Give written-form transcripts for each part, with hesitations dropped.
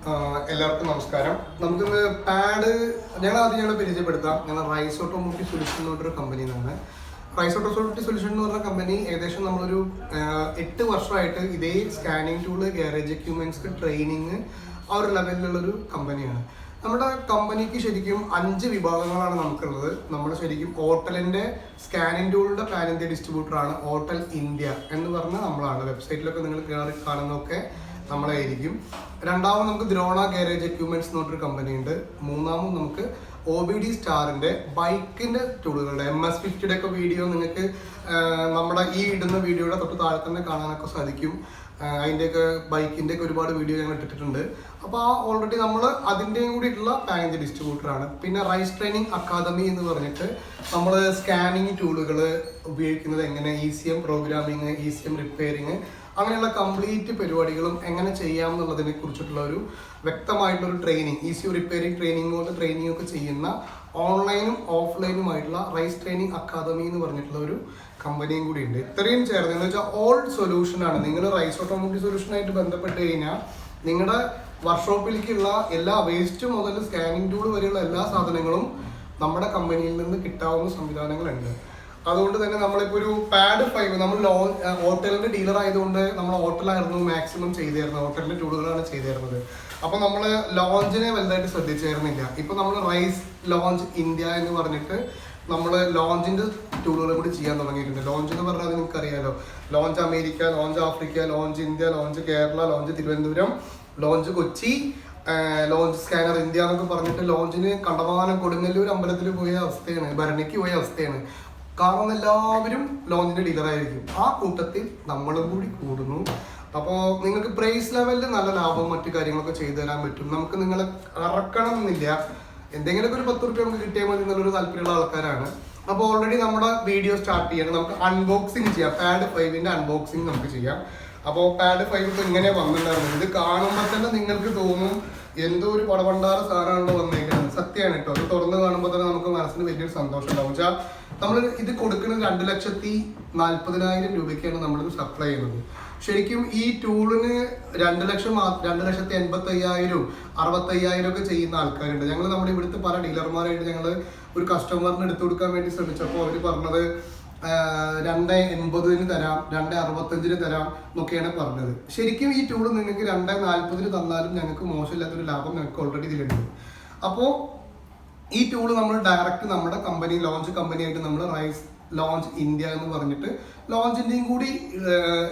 എല്ലാവർക്കും നമസ്കാരം. നമുക്കിന്ന് പാഡ് ഞങ്ങൾ പരിചയപ്പെടുത്താം. ഞങ്ങൾ റൈസ് ഓട്ടോമോട്ടീവ് സൊല്യൂഷൻ എന്ന് പറഞ്ഞൊരു കമ്പനിയാണ്. റൈസ് ഓട്ടോമോട്ടീവ് സൊല്യൂഷൻ എന്ന് പറഞ്ഞ കമ്പനി ഏകദേശം നമ്മളൊരു 8 വർഷമായിട്ട് ഇതേ scanning tool, garage equipments, training ആ ഒരു ലെവലിലുള്ളൊരു കമ്പനിയാണ്. നമ്മുടെ കമ്പനിക്ക് ശരിക്കും 5 വിഭാഗങ്ങളാണ് നമുക്കുള്ളത്. നമ്മൾ ശരിക്കും ഹോട്ടലിൻ്റെ സ്കാനിങ് ടൂളിൻ്റെ പാൻ ഇന്ത്യ ഡിസ്ട്രിബ്യൂട്ടറാണ് ഹോട്ടൽ ഇന്ത്യ എന്ന് പറഞ്ഞ് നമ്മളാണ്. വെബ്സൈറ്റിലൊക്കെ നിങ്ങൾ കയറി കാണുന്നതൊക്കെ നമ്മളായിരിക്കും. രണ്ടാമത് നമുക്ക് ദ്രോണ ഗാരേജ് എക്യുപ്മെന്റ്സ് എന്ന് പറഞ്ഞൊരു കമ്പനി ഉണ്ട്. മൂന്നാമത് നമുക്ക് OBD സ്റ്റാറിന്റെ ബൈക്കിന്റെ ടൂളുകളുടെ MS50 ഒക്കെ വീഡിയോ നിങ്ങൾക്ക് നമ്മുടെ ഈ ഇടുന്ന വീഡിയോയുടെ തൊട്ട് താഴെ തന്നെ കാണാനൊക്കെ സാധിക്കും. അതിൻ്റെയൊക്കെ ബൈക്കിൻ്റെ ഒക്കെ ഒരുപാട് വീഡിയോ ഞങ്ങൾ ഇട്ടിട്ടുണ്ട്. അപ്പോൾ ഓൾറെഡി നമ്മൾ അതിൻ്റെയും കൂടിയിട്ടുള്ള പാൻ ഇന്ത്യ ഡിസ്ട്രിബ്യൂട്ടറാണ്. പിന്നെ റൈസ് ട്രെയിനിങ് അക്കാദമി എന്ന് പറഞ്ഞിട്ട് നമ്മൾ സ്കാനിങ് ടൂളുകൾ ഉപയോഗിക്കുന്നത് എങ്ങനെ, ECM പ്രോഗ്രാമിങ്, ECM റിപ്പയറിങ്, അങ്ങനെയുള്ള കംപ്ലീറ്റ് പരിപാടികളും എങ്ങനെ ചെയ്യാം എന്നുള്ളതിനെ കുറിച്ചിട്ടുള്ള ഒരു വ്യക്തമായിട്ടുള്ളൊരു ട്രെയിനിങ്, ECM റിപ്പയറിംഗ് ട്രെയിനിങ് പോലെ ട്രെയിനിങ് ഒക്കെ ചെയ്യുന്ന ഓൺലൈനും ഓഫ്ലൈനുമായിട്ടുള്ള റൈസ് ട്രെയിനിങ് അക്കാദമി എന്ന് പറഞ്ഞിട്ടുള്ള ഒരു കമ്പനിയും കൂടി ഉണ്ട്. ഇത്രയും ചേർന്ന് എന്ന് വെച്ചാൽ ഓൾ സൊല്യൂഷനാണ്. നിങ്ങൾ റൈസ് ഓട്ടോമോട്ടീവ് സൊല്യൂഷനായിട്ട് ബന്ധപ്പെട്ട് കഴിഞ്ഞാൽ നിങ്ങളുടെ വർക്ക്ഷോപ്പിലേക്കുള്ള എല്ലാ വേസ്റ്റ് മുതൽ സ്കാനിങ് ടൂൾ വരെയുള്ള എല്ലാ സാധനങ്ങളും നമ്മുടെ കമ്പനിയിൽ നിന്ന് കിട്ടാവുന്ന സംവിധാനങ്ങളുണ്ട്. അതുകൊണ്ട് തന്നെ നമ്മളിപ്പോൾ ഒരു പാഡ് 5 നമ്മൾ ഹോട്ടലിന്റെ ഡീലർ ആയതുകൊണ്ട് നമ്മൾ ഹോട്ടലായിരുന്നു മാക്സിമം ചെയ്തിരുന്നത്, ഹോട്ടലിന്റെ ടൂളുകളാണ് ചെയ്തിരുന്നത്. അപ്പോൾ നമ്മൾ ലോഞ്ചിനെ വലുതായിട്ട് ശ്രദ്ധിച്ചിരുന്നില്ല. ഇപ്പൊ നമ്മൾ റൈസ് ലോഞ്ച് ഇന്ത്യ എന്ന് പറഞ്ഞിട്ട് നമ്മൾ ലോഞ്ചിന്റെ ടൂളുകൾ കൂടി ചെയ്യാൻ തുടങ്ങിയിട്ടുണ്ട്. ലോഞ്ച് എന്ന് പറഞ്ഞാൽ നിങ്ങൾക്ക് അറിയാലോ, launch America, launch Africa, launch India, launch Kerala, launch Thiruvananthapuram, launch Kochi, launch scanner India എന്നൊക്കെ പറഞ്ഞിട്ട് ലോഞ്ചിന് കണ്ടമാനം കൊടുങ്ങല്ലൂർ അമ്പലത്തിൽ പോയ അവസ്ഥയാണ്, ഭരണിക്ക് പോയ അവസ്ഥയാണ്. കാരണം എല്ലാവരും ലോഞ്ചിന്റെ ഡീലറായിരിക്കും. ആ കൂട്ടത്തിൽ നമ്മളും കൂടി കൂടുന്നു. അപ്പോൾ നിങ്ങൾക്ക് പ്രൈസ് ലെവലിൽ നല്ല ലാഭവും മറ്റു കാര്യങ്ങളൊക്കെ ചെയ്തു തരാൻ പറ്റും. നമുക്ക് നിങ്ങളെ ഇറക്കണം എന്നില്ല, എന്തെങ്കിലുമൊക്കെ ഒരു 10 റുപ്യ നമുക്ക് കിട്ടിയാൽ മതി എന്നുള്ളൊരു താല്പര്യമുള്ള ആൾക്കാരാണ്. അപ്പോൾ ഓൾറെഡി നമ്മുടെ വീഡിയോ സ്റ്റാർട്ട് ചെയ്യണം. നമുക്ക് അൺബോക്സിങ് ചെയ്യാം. പാഡ് 5ന്റെ അൺബോക്സിങ് നമുക്ക് ചെയ്യാം. അപ്പോൾ പാഡ് 5 ഇപ്പോൾ ഇങ്ങനെ വന്നിട്ടുണ്ടായിരുന്നു. ഇത് കാണുമ്പോൾ തന്നെ നിങ്ങൾക്ക് തോന്നും എന്തോ ഒരു പടപണ്ടാറ സാധനമാണല്ലോ വന്നേക്കുന്നത്. സത്യമാണ് കേട്ടോ. അത് തുറന്ന് കാണുമ്പോൾ തന്നെ നമുക്ക് മനസ്സിന് വലിയൊരു സന്തോഷം ഉണ്ടാവും. വെച്ചാൽ നമ്മൾ ഇത് കൊടുക്കുന്നത് 2,40,000 രൂപയ്ക്കാണ് നമ്മളിത് സപ്ലൈ ചെയ്യുന്നത്. ശരിക്കും ഈ ടൂളിന് 2,80,000, 65,000 ഒക്കെ ചെയ്യുന്ന ആൾക്കാരുണ്ട്. ഞങ്ങൾ നമ്മുടെ ഇവിടുത്തെ പല ഡീലർമാരായിട്ട് ഞങ്ങൾ ഒരു കസ്റ്റമറിന് എടുത്തു കൊടുക്കാൻ വേണ്ടി ശ്രമിച്ചപ്പോൾ അവർ പറഞ്ഞത് 2,80 തരാം, 2,65 തരാം എന്നൊക്കെയാണ് പറഞ്ഞത്. ശരിക്കും ഈ ടൂള് നിങ്ങൾക്ക് 2,40 തന്നാലും ഞങ്ങൾക്ക് മോശമില്ലാത്തൊരു ലാഭം ഞങ്ങൾക്ക് ഓൾറെഡി ഇതിലുണ്ട്. അപ്പോൾ ഈ ടൂള് നമ്മൾ ഡയറക്റ്റ് നമ്മുടെ കമ്പനി, ലോഞ്ച് കമ്പനിയായിട്ട് നമ്മൾ റൈസ് ലോഞ്ച് ഇന്ത്യ എന്ന് പറഞ്ഞിട്ട് ലോഞ്ചിൻ്റെയും കൂടി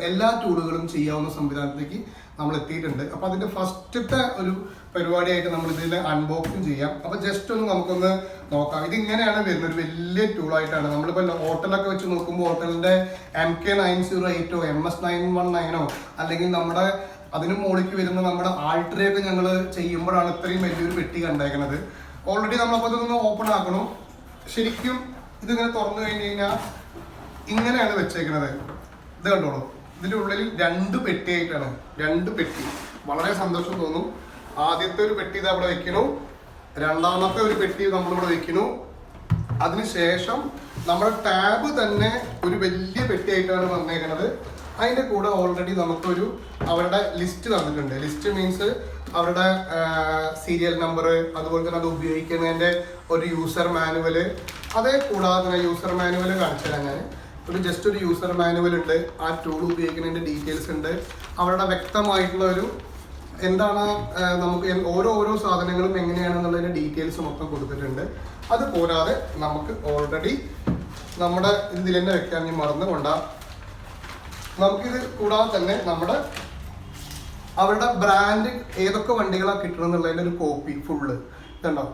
എല്ലാ ടൂളുകളും ചെയ്യാവുന്ന സംവിധാനത്തിലേക്ക് നമ്മൾ എത്തിയിട്ടുണ്ട്. അപ്പോൾ അതിൻ്റെ ഫസ്റ്റത്തെ ഒരു പരിപാടിയായിട്ട് നമ്മൾ ഇതിൽ അൺബോക്സിങ് ചെയ്യാം. അപ്പോൾ ജസ്റ്റ് ഒന്ന് നമുക്കൊന്ന് നോക്കാം. ഇതിങ്ങനെയാണ് വരുന്നത്. ഒരു വലിയ ടൂളായിട്ടാണ്. നമ്മളിപ്പോൾ ഹോട്ടലൊക്കെ വെച്ച് നോക്കുമ്പോൾ ഹോട്ടലിൻ്റെ MK908 MS919 അല്ലെങ്കിൽ നമ്മുടെ അതിന് മുകളിലേക്ക് വരുന്ന നമ്മുടെ ആൾട്രയൊക്കെ ഞങ്ങൾ ചെയ്യുമ്പോഴാണ് ഇത്രയും വലിയൊരു പെട്ടി കണ്ടേക്കുന്നത്. ഓൾറെഡി നമ്മളപ്പോൾ ഇതൊന്ന് ഓപ്പൺ ആക്കണം. ശരിക്കും ഇതിങ്ങനെ തുറന്നു കഴിഞ്ഞ് കഴിഞ്ഞാൽ ഇങ്ങനെയാണ് വെച്ചേക്കുന്നത്. ഇത് കണ്ടോളൂ. ഇതിൻ്റെ ഉള്ളിൽ 2 പെട്ടിയായിട്ടാണ്. 2 പെട്ടി. വളരെ സന്തോഷം തോന്നും. ആദ്യത്തെ ഒരു പെട്ടി ഇത് അവിടെ വെക്കണു, രണ്ടാമത്തെ ഒരു പെട്ടി നമ്മളിവിടെ വെക്കണു. അതിനുശേഷം നമ്മുടെ ടാബ് തന്നെ ഒരു വലിയ പെട്ടിയായിട്ടാണ് വന്നേക്കുന്നത്. അതിൻ്റെ കൂടെ ഓൾറെഡി നമുക്കൊരു അവരുടെ ലിസ്റ്റ് തന്നിട്ടുണ്ട്. ലിസ്റ്റ് മീൻസ് അവരുടെ സീരിയൽ നമ്പർ, അതുപോലെ തന്നെ അത് ഉപയോഗിക്കുന്നതിൻ്റെ ഒരു യൂസർ മാനുവൽ. അതേ കൂടാതെ തന്നെ യൂസർ മാനുവൽ കാണിച്ചു തരാം ഞാൻ. ഒരു ജസ്റ്റ് ഒരു യൂസർ മാനുവൽ ഉണ്ട്. ആ ടൂൾ ഉപയോഗിക്കുന്നതിൻ്റെ ഡീറ്റെയിൽസ് ഉണ്ട്. അവരുടെ വ്യക്തമായിട്ടുള്ള ഒരു എന്താണ് നമുക്ക് ഓരോ സാധനങ്ങളും എങ്ങനെയാണെന്നുള്ളതിൻ്റെ ഡീറ്റെയിൽസ് മൊത്തം കൊടുത്തിട്ടുണ്ട്. അതുകൂടാതെ നമുക്ക് ഓൾറെഡി നമ്മുടെ ഇതിൽ തന്നെ വെക്കാൻ ഞാൻ മറന്നുകൊണ്ടാ. നമുക്കിത് കൂടാതെ തന്നെ നമ്മുടെ അവരുടെ ബ്രാൻഡ് ഏതൊക്കെ വണ്ടികളാണ് കിട്ടണമെന്നുള്ളതിൻ്റെ ഒരു കോപ്പി ഫുള്ള് ഇതുണ്ടോ.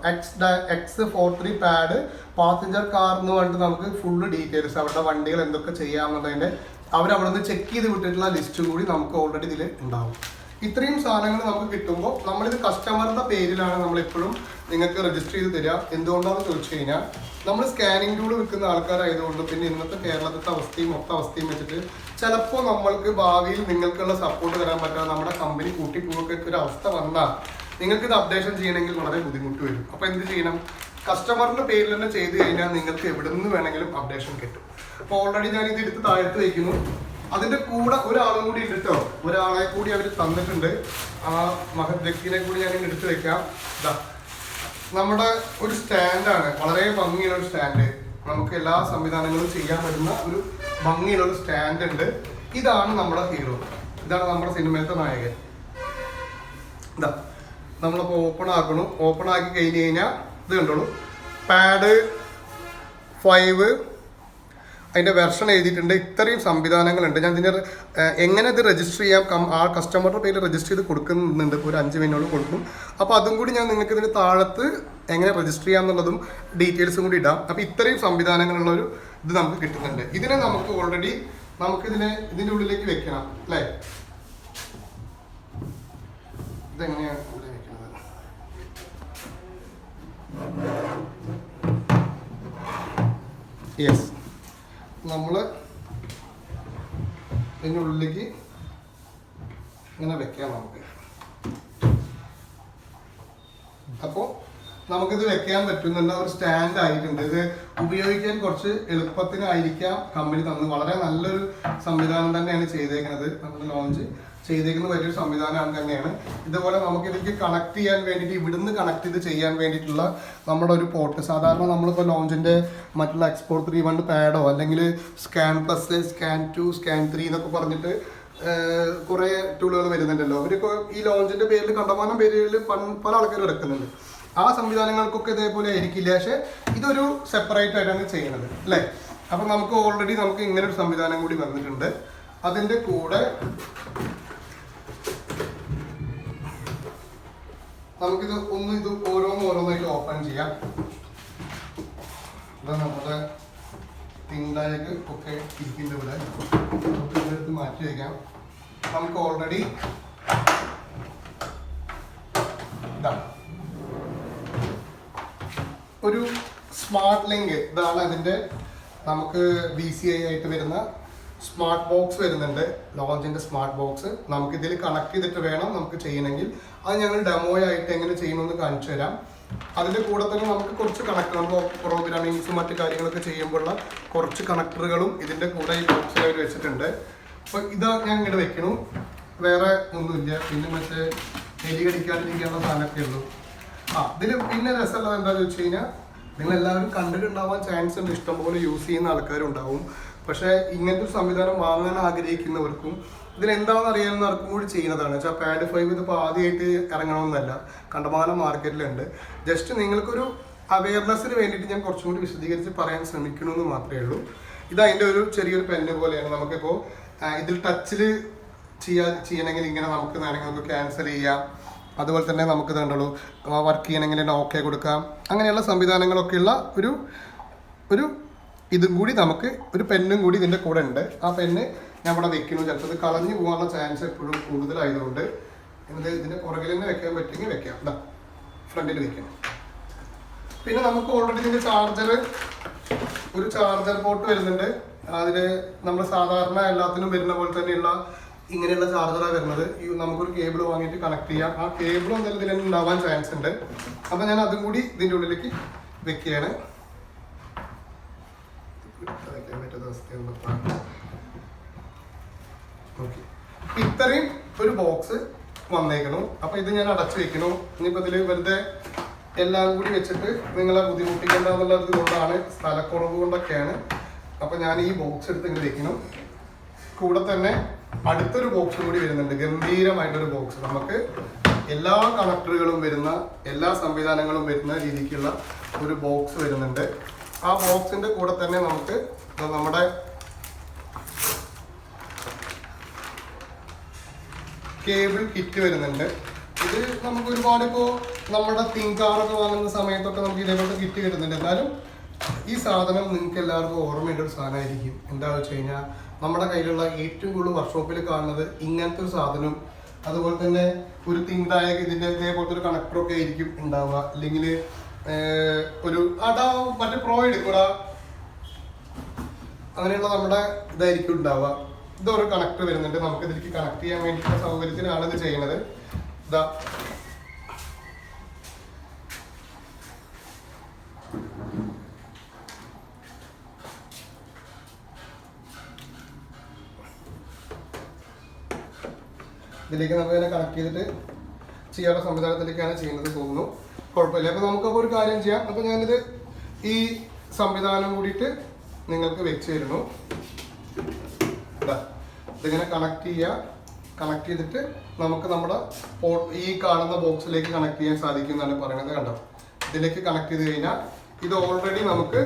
X43 പാഡ് പാസഞ്ചർ കാർ എന്ന് പറഞ്ഞിട്ട് നമുക്ക് ഫുള്ള് ഡീറ്റെയിൽസ് അവരുടെ വണ്ടികൾ എന്തൊക്കെ ചെയ്യാമെന്നുള്ളതിൻ്റെ അവരവിടെ നിന്ന് ചെക്ക് ചെയ്ത് വിട്ടിട്ടുള്ള ലിസ്റ്റ് കൂടി നമുക്ക് ഓൾറെഡി ഇതിൽ ഉണ്ടാവും. ഇത്രയും സാധനങ്ങൾ നമുക്ക് കിട്ടുമ്പോൾ നമ്മളിത് കസ്റ്റമറുടെ പേരിലാണ് നമ്മളെപ്പോഴും നിങ്ങൾക്ക് രജിസ്റ്റർ ചെയ്ത് തരിക. എന്തുകൊണ്ടാണെന്ന് ചോദിച്ചു കഴിഞ്ഞാൽ നമ്മൾ സ്കാനിങ് ടൂൾ വിൽക്കുന്ന ആൾക്കാരായതുകൊണ്ട്, പിന്നെ ഇന്നത്തെ കേരളത്തിലത്തെ അവസ്ഥയും അവസ്ഥയും വെച്ചിട്ട് ചിലപ്പോൾ നമ്മൾക്ക് ഭാവിയിൽ നിങ്ങൾക്കുള്ള സപ്പോർട്ട് തരാൻ പറ്റാതെ നമ്മുടെ കമ്പനി കൂട്ടിപ്പോകൊക്കെ ഒരു അവസ്ഥ വന്നാൽ നിങ്ങൾക്ക് ഇത് അപ്ഡേഷൻ ചെയ്യണമെങ്കിൽ വളരെ ബുദ്ധിമുട്ട് വരും. അപ്പോൾ എന്ത് ചെയ്യണം? കസ്റ്റമറിന്റെ പേരിൽ തന്നെ ചെയ്ത് കഴിഞ്ഞാൽ നിങ്ങൾക്ക് എവിടെ നിന്ന് വേണമെങ്കിലും അപ്ഡേഷൻ കിട്ടും. അപ്പോൾ ഓൾറെഡി ഞാൻ ഇത് എടുത്ത് താഴത്ത് വയ്ക്കുന്നു. അതിന്റെ കൂടെ ഒരാളും കൂടി ഉണ്ട് കേട്ടോ. ഒരാളെ നമ്മളെ കൂടി അവർ തന്നിട്ടുണ്ട്. ആ മഹത് വ്യക്തിനെ കൂടി ഞാൻ എടുത്തു വെക്കാം. ഇതാ നമ്മുടെ ഒരു സ്റ്റാൻഡാണ്, വളരെ ഭംഗിയുള്ള ഒരു സ്റ്റാൻഡ്. നമുക്ക് എല്ലാ സംവിധാനങ്ങളും ചെയ്യാൻ പറ്റുന്ന ഒരു ഭംഗിയുള്ള ഒരു സ്റ്റാൻഡ് ഉണ്ട്. ഇതാണ് നമ്മുടെ ഹീറോ, ഇതാണ് നമ്മുടെ സിനിമയിലത്തെ നായകൻ. ഇതാ നമ്മളിപ്പോൾ ഓപ്പൺ ആക്കി കഴിഞ്ഞ് കഴിഞ്ഞാൽ ഇത് കണ്ടോളൂ, പാഡ് 5 അതിൻ്റെ വെർഷൻ എഴുതിയിട്ടുണ്ട്. ഇത്രയും സംവിധാനങ്ങളുണ്ട്. ഞാൻ ഇതിൻ്റെ എങ്ങനെ ഇത് രജിസ്റ്റർ ചെയ്യാം, ആ കസ്റ്റമറുടെ പേര് രജിസ്റ്റർ ചെയ്ത് കൊടുക്കുന്നുണ്ട്. ഇപ്പോൾ ഒരു 5 മിനിറ്റോളം കൊടുക്കും. അപ്പോൾ അതും കൂടി ഞാൻ നിങ്ങൾക്ക് ഇതിന് താഴത്ത് എങ്ങനെ രജിസ്റ്റർ ചെയ്യാം എന്നുള്ളതും ഡീറ്റെയിൽസും കൂടി ഇടാം. അപ്പോൾ ഇത്രയും സംവിധാനങ്ങളുള്ളൊരു ഇത് നമുക്ക് കിട്ടുന്നുണ്ട്. ഇതിനെ നമുക്ക് ഓൾറെഡി ഇതിൻ്റെ ഉള്ളിലേക്ക് വെക്കണം അല്ലേ? ഇതെങ്ങനെയാണ് ഇവിടെ വെക്കുന്നത്? യെസ്, നമ്മൾ ഇതിൻ്റെ ഉള്ളിലേക്ക് ഇങ്ങനെ വെക്കാം നമുക്ക്. അപ്പോൾ നമുക്കിത് വെക്കാൻ പറ്റുന്നുണ്ട്. ഒരു സ്റ്റാൻഡ് ആയിട്ടുണ്ട്. ഇത് ഉപയോഗിക്കാൻ കുറച്ച് എളുപ്പത്തിനായിരിക്കാം കമ്പനി തന്നത്. വളരെ നല്ലൊരു സംവിധാനം തന്നെയാണ് ചെയ്തേക്കുന്നത്. നമ്മൾ ലോഞ്ച് ചെയ്തേക്കുന്ന വലിയൊരു സംവിധാനം തന്നെയാണ്. ഇതുപോലെ നമുക്ക് ഇതിലേക്ക് കണക്ട് ചെയ്യാൻ വേണ്ടിയിട്ട്, ഇവിടുന്ന് കണക്ട് ചെയ്ത് ചെയ്യാൻ വേണ്ടിയിട്ടുള്ള നമ്മുടെ ഒരു പോർട്ട്. സാധാരണ നമ്മളിപ്പോൾ ലോഞ്ചിൻ്റെ മറ്റുള്ള എക്സ്പോർട്ട് 3.1 പാഡോ അല്ലെങ്കിൽ സ്കാൻ പ്ലസ്, സ്കാൻ 2, സ്കാൻ 3 എന്നൊക്കെ പറഞ്ഞിട്ട് കുറേ ടൂളുകൾ വരുന്നുണ്ടല്ലോ. അവർക്ക് ഈ ലോഞ്ചിൻ്റെ പേരിൽ കണ്ടമാനം പേരിൽ പല ആൾക്കാരും എടുക്കുന്നുണ്ട്. ആ സംവിധാനങ്ങൾക്കൊക്കെ ഇതേപോലെ ആയിരിക്കില്ല, പക്ഷേ ഇതൊരു സെപ്പറേറ്റ് ആയിട്ടാണ് ചെയ്യുന്നത് അല്ലേ? അപ്പം നമുക്ക് ഓൾറെഡി ഇങ്ങനെ ഒരു സംവിധാനം കൂടി വന്നിട്ടുണ്ട്. അതിൻ്റെ കൂടെ നമുക്കിത് ഇത് ഓരോന്നായിട്ട് ഓപ്പൺ ചെയ്യാം. ഇത് നമ്മുടെ തിങ്കളാഴ്ച ഒക്കെ ഇരിക്കുന്ന ഇവിടെ നമുക്ക് ഇതെടുത്ത് മാറ്റി വയ്ക്കാം. നമുക്ക് ഓൾറെഡി ഒരു സ്മാർട്ട് ലിങ്ക്, ഇതാണ് അതിൻ്റെ നമുക്ക് VCI ആയിട്ട് വരുന്ന സ്മാർട്ട് ബോക്സ് വരുന്നുണ്ട്. ലോഞ്ചിൻ്റെ സ്മാർട്ട് ബോക്സ് നമുക്കിതിൽ കണക്ട് ചെയ്തിട്ട് വേണം നമുക്ക് ചെയ്യണമെങ്കിൽ. അത് ഞങ്ങൾ ഡെമോ ആയിട്ട് എങ്ങനെ ചെയ്യണമെന്ന് കാണിച്ചു തരാം. അതിൻ്റെ കൂടെ തന്നെ നമുക്ക് കുറച്ച് കണക്ടർ, നമ്മൾ പ്രോഗ്രാമിങ്സും മറ്റു കാര്യങ്ങളൊക്കെ ചെയ്യുമ്പോഴുള്ള കുറച്ച് കണക്ടറുകളും ഇതിൻ്റെ കൂടെ ഈ ബോക്സിൽ അവർ വെച്ചിട്ടുണ്ട്. അപ്പോൾ ഇതാ ഞാൻ ഇങ്ങോട്ട് വെക്കണം, വേറെ ഒന്നുമില്ല. പിന്നെ മറ്റേ എലി കടിക്കാണ്ടിരിക്കാനുള്ള സാധനമൊക്കെ ഉള്ളൂ. ഇതിൽ പിന്നെ രസമുള്ളത് എന്താണെന്ന് വെച്ച് കഴിഞ്ഞാൽ, നിങ്ങളെല്ലാവരും കണ്ടിട്ടുണ്ടാവാൻ ചാൻസ് ഉണ്ട്. ഇഷ്ടംപോലെ യൂസ് ചെയ്യുന്ന ആൾക്കാരുണ്ടാവും. പക്ഷേ ഇങ്ങനത്തെ ഒരു സംവിധാനം വാങ്ങാൻ ആഗ്രഹിക്കുന്നവർക്കും ഇതിലെന്താണെന്ന് അറിയാവുന്നവർക്കും കൂടി ചെയ്യുന്നതാണ്. വെച്ചാൽ പാഡ് 5 ഇതിപ്പോൾ ആദ്യമായിട്ട് ഇറങ്ങണമെന്നല്ല, കണ്ടമാനം മാർക്കറ്റിലുണ്ട്. ജസ്റ്റ് നിങ്ങൾക്കൊരു അവയർനെസ്സിന് വേണ്ടിയിട്ട് ഞാൻ കുറച്ചും കൂടി വിശദീകരിച്ച് പറയാൻ ശ്രമിക്കണമെന്ന് മാത്രമേ ഉള്ളൂ. ഇത് അതിൻ്റെ ഒരു ചെറിയൊരു പെന്ന് പോലെയാണ്. നമുക്കിപ്പോൾ ഇതിൽ ടച്ചിൽ ചെയ്യണമെങ്കിൽ ഇങ്ങനെ നമുക്ക് വേണമെങ്കിൽ ക്യാൻസൽ ചെയ്യാം. അതുപോലെ തന്നെ നമുക്ക് കണ്ടുള്ളൂ വർക്ക് ചെയ്യണമെങ്കിൽ ഓക്കെ കൊടുക്കാം. അങ്ങനെയുള്ള സംവിധാനങ്ങളൊക്കെയുള്ള ഒരു ഇതും കൂടി നമുക്ക് ഒരു പെന്നും കൂടി ഇതിൻ്റെ കൂടെ ഉണ്ട്. ആ പെന്ന് ഞാൻ ഇവിടെ വെക്കുന്നു. ചിലപ്പോൾ ഇത് കളഞ്ഞു പോകാനുള്ള ചാൻസ് എപ്പോഴും കൂടുതലായതുകൊണ്ട് ഇതിൻ്റെ പുറകിൽ തന്നെ വെക്കാൻ പറ്റുമെങ്കിൽ വെക്കാം. ഇതാ ഫ്രണ്ടിൽ വെക്കാം. പിന്നെ നമുക്ക് ഓൾറെഡി ഇതിൻ്റെ ഒരു ചാർജർ പോർട്ട് വരുന്നുണ്ട്. അതിൽ നമ്മൾ സാധാരണ എല്ലാത്തിനും വരുന്ന പോലെ തന്നെയുള്ള ഇങ്ങനെയുള്ള ചാർജറാണ് വരുന്നത്. നമുക്കൊരു കേബിൾ വാങ്ങിയിട്ട് കണക്ട് ചെയ്യാം. ആ കേബിളും എന്തായാലും ഇതിൽ ഉണ്ടാവാൻ ചാൻസ് ഉണ്ട്. അപ്പോൾ ഞാൻ അതും കൂടി ഇതിൻ്റെ ഉള്ളിലേക്ക് വെക്കുകയാണ്. ഇത്രയും ഒരു ബോക്സ് വന്നേക്കണു. അപ്പോൾ ഇത് ഞാൻ അടച്ചു വെക്കണു. ഇനിയിപ്പോൾ ഇതിൽ വെറുതെ എല്ലാം കൂടി വെച്ചിട്ട് നിങ്ങളെ ബുദ്ധിമുട്ടിക്കേണ്ട എന്നുള്ളത് കൊണ്ടാണ്, സ്ഥലക്കുറവ് കൊണ്ടൊക്കെയാണ്. അപ്പോൾ ഞാൻ ഈ ബോക്സ് എടുത്ത് ഇങ്ങനെ വെക്കണം. കൂടെ തന്നെ അടുത്തൊരു ബോക്സ് കൂടി വരുന്നുണ്ട്, ഗംഭീരമായിട്ടൊരു ബോക്സ്. നമുക്ക് എല്ലാ കണക്ടറുകളും വരുന്ന, എല്ലാ സംവിധാനങ്ങളും വരുന്ന രീതിക്കുള്ള ഒരു ബോക്സ് വരുന്നുണ്ട്. ആ ബോക്സിൻ്റെ കൂടെ തന്നെ നമുക്ക് നമ്മുടെ കേബിൾ കിറ്റ് വരുന്നുണ്ട്. ഇത് നമുക്ക് ഒരുപാട് ഇപ്പോൾ നമ്മുടെ തിങ്കാറൊക്കെ വാങ്ങുന്ന സമയത്തൊക്കെ നമുക്ക് ഇതേപോലത്തെ കിറ്റ് കിട്ടുന്നുണ്ട്. എന്നാലും ഈ സാധനം നിങ്ങൾക്ക് എല്ലാവർക്കും ഓർമ്മയുള്ള ഒരു സാധനമായിരിക്കും. എന്താണെന്ന് വെച്ച് കഴിഞ്ഞാൽ, നമ്മുടെ കയ്യിലുള്ള ഏറ്റവും കൂടുതൽ വർക്ക്ഷോപ്പിൽ കാണുന്നത് ഇങ്ങനത്തെ ഒരു സാധനം, അതുപോലെ തന്നെ ഒരു തിങ്കായ ഇതിൻ്റെ ഇതേപോലത്തെ ഒരു കണക്ടറൊക്കെ ആയിരിക്കും ഉണ്ടാവുക. അല്ലെങ്കിൽ മറ്റേ പ്രോ എടുക്കൂടാ, അങ്ങനെയുള്ള നമ്മുടെ ഇതായിരിക്കും ഉണ്ടാവുക. ഇതൊരു കണക്ടർ വരുന്നുണ്ട്. നമുക്ക് ഇതിലേക്ക് കണക്ട് ചെയ്യാൻ വേണ്ടിയിട്ടുള്ള സൗകര്യത്തിനാണ് ഇത് ചെയ്യുന്നത്. ഇതാ ഇതിലേക്ക് നമുക്ക് ഇതിനെ കണക്ട് ചെയ്തിട്ട് ചെയ്യാനുള്ള സംവിധാനത്തിലേക്കാണ് ചെയ്യുന്നത് തോന്നുന്നു. കുഴപ്പമില്ല. അപ്പോൾ നമുക്കപ്പോൾ ഒരു കാര്യം ചെയ്യാം. അപ്പോൾ ഞാനിത് ഈ സംവിധാനം കൂടിയിട്ട് നിങ്ങൾക്ക് വെച്ച് തരുന്നു. ഇതിങ്ങനെ കണക്ട് ചെയ്യുക. കണക്ട് ചെയ്തിട്ട് നമുക്ക് നമ്മുടെ ഈ കാണുന്ന ബോക്സിലേക്ക് കണക്ട് ചെയ്യാൻ സാധിക്കും എന്നാണ് പറയുന്നത്. കണ്ടോ, ഇതിലേക്ക് കണക്ട് ചെയ്ത് കഴിഞ്ഞാൽ ഇത് ഓൾറെഡി നമുക്ക്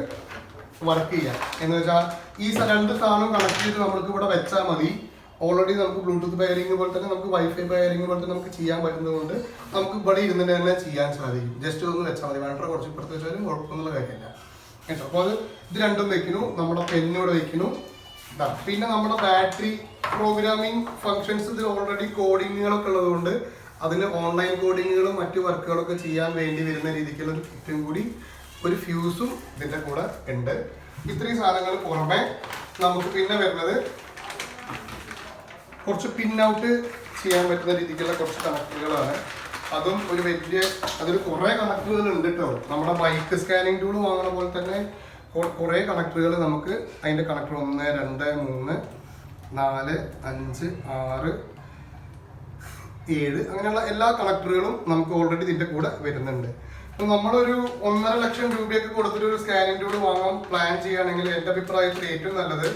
വർക്ക് ചെയ്യാം. എന്ന് വെച്ചാൽ ഈ 2 സാധനവും കണക്ട് ചെയ്ത് നമ്മൾക്ക് ഇവിടെ വെച്ചാൽ മതി. ഓൾറെഡി നമുക്ക് ബ്ലൂടൂത്ത് ബെയറിംഗ് പോലെ തന്നെ നമുക്ക് വൈഫൈ ബെയറിംഗ് പോലെ തന്നെ നമുക്ക് ചെയ്യാൻ പറ്റുന്നതുകൊണ്ട് നമുക്ക് ഇവിടെ ഇരുന്നിട്ട് തന്നെ ചെയ്യാൻ സാധിക്കും. ജസ്റ്റ് ഒന്ന് വെച്ചാൽ മതി. വേണ്ട കുറച്ച് ഇപ്പുറത്ത് വെച്ചാലും കുഴപ്പമൊന്നുള്ള കാര്യമില്ല കേട്ടോ. അപ്പോൾ അത് ഇത് രണ്ടും വെക്കുന്നു. നമ്മുടെ പെന്നിവിടെ വെക്കുന്നു. പിന്നെ നമ്മുടെ ബാറ്ററി പ്രോഗ്രാമിംഗ് ഫങ്ഷൻസ് ഇത് ഓൾറെഡി കോഡിങ്ങുകളൊക്കെ ഉള്ളതുകൊണ്ട് അതിന് ഓൺലൈൻ കോഡിങ്ങുകളും മറ്റു വർക്കുകളൊക്കെ ചെയ്യാൻ വേണ്ടി വരുന്ന രീതിക്കുള്ള ഒരു കിറ്റും കൂടി ഒരു ഫ്യൂസും ഇതിൻ്റെ കൂടെ ഉണ്ട്. ഇത്രയും സാധനങ്ങൾ പുറമെ നമുക്ക് പിന്നെ വരുന്നത് കുറച്ച് പിൻ ഔട്ട് ചെയ്യാൻ പറ്റുന്ന രീതിക്കുള്ള കുറച്ച് കണക്ടറുകളാണ്. അതും ഒരു വലിയ അതിൽ കുറേ കണക്ടറുകൾ ഉണ്ട് കേട്ടോ. നമ്മുടെ ബൈക്ക് സ്കാനിങ് ടൂൾ വാങ്ങുന്ന പോലെ തന്നെ കുറേ കണക്ടറുകൾ നമുക്ക് അതിൻ്റെ കണക്ടർ 1, 2, 3, 4, 5, 6, 7 അങ്ങനെയുള്ള എല്ലാ കണക്ടറുകളും നമുക്ക് ഓൾറെഡി ഇതിൻ്റെ കൂടെ വരുന്നുണ്ട്. അപ്പോൾ നമ്മളൊരു 1.5 ലക്ഷം രൂപയൊക്കെ കൊടുത്തിട്ട് ഒരു സ്കാനിങ് ടൂൾ വാങ്ങാൻ പ്ലാൻ ചെയ്യുകയാണെങ്കിൽ എൻ്റെ അഭിപ്രായത്തിൽ ഏറ്റവും നല്ലത്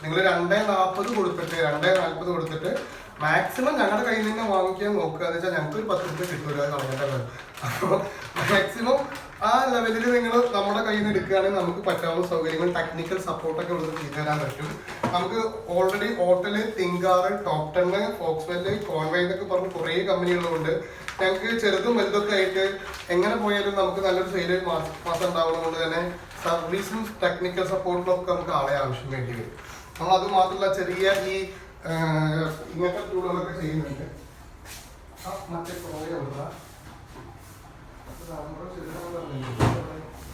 നിങ്ങൾ 2.40 കൊടുത്തിട്ട് 2.40 കൊടുത്തിട്ട് മാക്സിമം ഞങ്ങളുടെ കയ്യിൽ നിന്ന് വാങ്ങിക്കാൻ നോക്കുക. എന്ന് വെച്ചാൽ ഞങ്ങൾക്ക് ഒരു 10 രൂപ കിട്ടുമല്ലോ അത് കളഞ്ഞിട്ടത്. അപ്പോൾ മാക്സിമം ആ ലെവലിൽ നിങ്ങൾ നമ്മുടെ കയ്യിൽ നിന്ന് എടുക്കുകയാണെങ്കിൽ നമുക്ക് പറ്റാവുന്ന സൗകര്യങ്ങൾ ടെക്നിക്കൽ സപ്പോർട്ടൊക്കെ ഉള്ളത് ചെയ്തു തരാൻ പറ്റും. നമുക്ക് ഓൾറെഡി ഹോട്ടല്, തിങ്കാർ, ടോപ്പ് 10, ഫോക്സ്വെല്, കോൺവേ എന്നൊക്കെ പറഞ്ഞ് കുറേ കമ്പനികളുണ്ട്. ഞങ്ങൾക്ക് ചെറുതും വലുതൊക്കെ ആയിട്ട് എങ്ങനെ പോയാലും നമുക്ക് നല്ലൊരു സെയിൽ മാസം ഉണ്ടാവുന്നതുകൊണ്ട് തന്നെ സർവീസും ടെക്നിക്കൽ സപ്പോർട്ടും ഒക്കെ നമുക്ക് ആളെ ആവശ്യം വേണ്ടി വരും. നമ്മൾ അത് മാത്രമല്ല ചെറിയ ഈ ഇങ്ങനത്തെ ടൂളുകളൊക്കെ ചെയ്യുന്നുണ്ട്. മറ്റേ